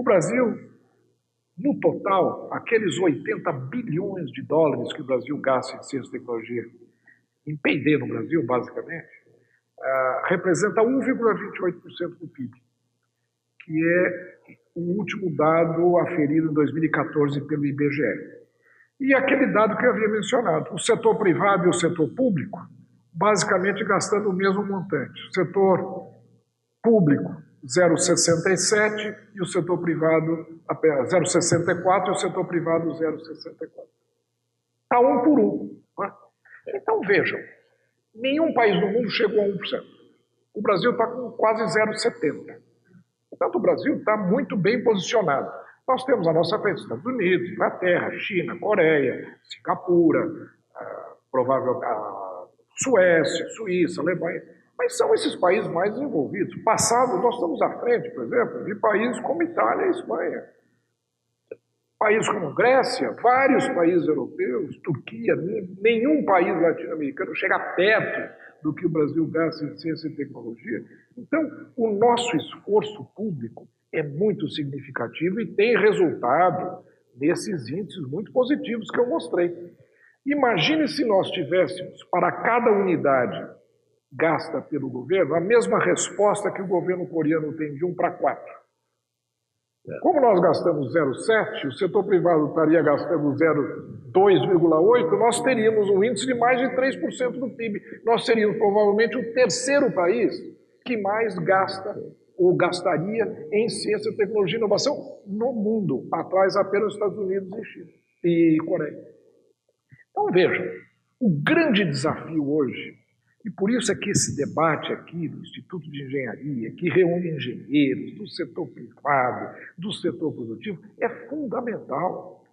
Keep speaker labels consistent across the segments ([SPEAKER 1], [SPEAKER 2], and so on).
[SPEAKER 1] Brasil, no total, aqueles 80 bilhões de dólares que o Brasil gasta em ciência e tecnologia, em P&D no Brasil, basicamente, representa 1,28% do PIB, que é o último dado aferido em 2014 pelo IBGE. E aquele dado que eu havia mencionado, o setor privado e o setor público, basicamente gastando o mesmo montante. O setor público, 0,67, e o setor privado, 0,64, e o setor privado, 0,64. Está 1 por 1. Né? Então, vejam, nenhum país do mundo chegou a 1%. O Brasil está com quase 0,70%. Portanto, o Brasil está muito bem posicionado. Nós temos à nossa frente Estados Unidos, Inglaterra, China, Coreia, Singapura, Suécia, Suíça, Alemanha, mas são esses países mais desenvolvidos. Passado, nós estamos à frente, por exemplo, de países como Itália e Espanha. Países como Grécia, vários países europeus, Turquia, nenhum país latino-americano chega perto do que o Brasil gasta em ciência e tecnologia. Então, o nosso esforço público é muito significativo e tem resultado nesses índices muito positivos que eu mostrei. Imagine se nós tivéssemos, para cada unidade gasta pelo governo, a mesma resposta que o governo coreano tem, de 1 para 4. Como nós gastamos 0,7, o setor privado estaria gastando 2,8, nós teríamos um índice de mais de 3% do PIB. Nós seríamos provavelmente o terceiro país que mais gasta ou gastaria em ciência, tecnologia e inovação no mundo, atrás apenas dos Estados Unidos e China e Coreia. Então vejam, o grande desafio hoje, e por isso é que esse debate aqui do Instituto de Engenharia, que reúne engenheiros do setor privado, do setor produtivo, é fundamental.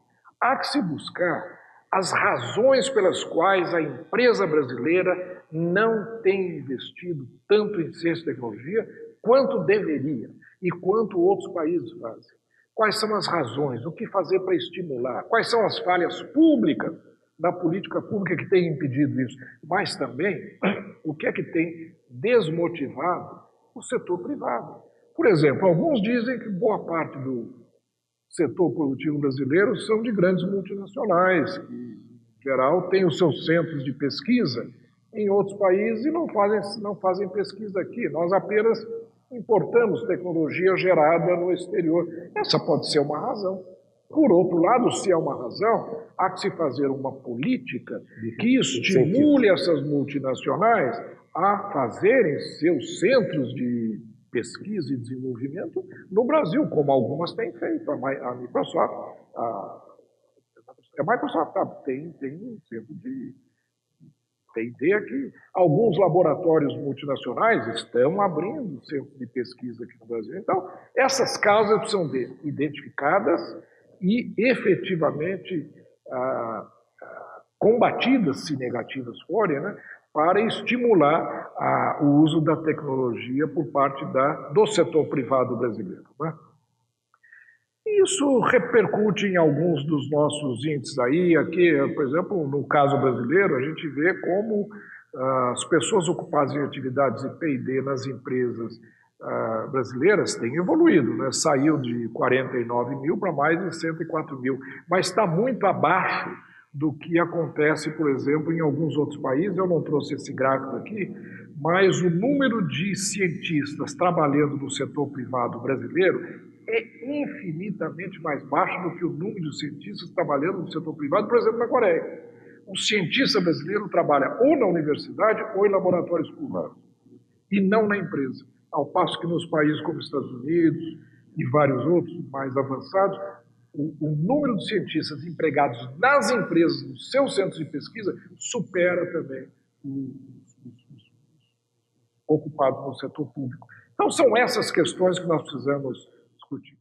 [SPEAKER 1] Há que se buscar as razões pelas quais a empresa brasileira não tem investido tanto em ciência e tecnologia quanto deveria e quanto outros países fazem. Quais são as razões? O que fazer para estimular? Quais são as falhas públicas da política pública que tem impedido isso? Mas também, o que é que tem desmotivado o setor privado? Por exemplo, alguns dizem que boa parte do setor produtivo brasileiro são de grandes multinacionais, que, em geral, têm os seus centros de pesquisa em outros países e não fazem pesquisa aqui. Nós apenas importamos tecnologia gerada no exterior. Essa pode ser uma razão. Por outro lado, se é uma razão, há que se fazer uma política que estimule essas multinacionais a fazerem seus centros de pesquisa e desenvolvimento no Brasil, como algumas têm feito. A Microsoft, tem um centro de P&D aqui. Alguns laboratórios multinacionais estão abrindo centros de pesquisa aqui no Brasil. Então, essas causas precisam ser identificadas e efetivamente combatidas, se negativas forem, né, para estimular o uso da tecnologia por parte do setor privado brasileiro. Né? Isso repercute em alguns dos nossos índices aí. Aqui, por exemplo, no caso brasileiro, a gente vê como as pessoas ocupadas em atividades de P&D nas empresas brasileiras têm evoluído, né? Saiu de 49 mil para mais de 104 mil, mas está muito abaixo do que acontece, por exemplo, em alguns outros países. Eu não trouxe esse gráfico aqui, mas o número de cientistas trabalhando no setor privado brasileiro é infinitamente mais baixo do que o número de cientistas trabalhando no setor privado, por exemplo, na Coreia. O cientista brasileiro trabalha ou na universidade ou em laboratórios públicos, e não na empresa. Ao passo que nos países como Estados Unidos e vários outros mais avançados, o número de cientistas empregados nas empresas, nos seus centros de pesquisa, supera também os ocupados no setor público. Então, são essas questões que nós precisamos discutir.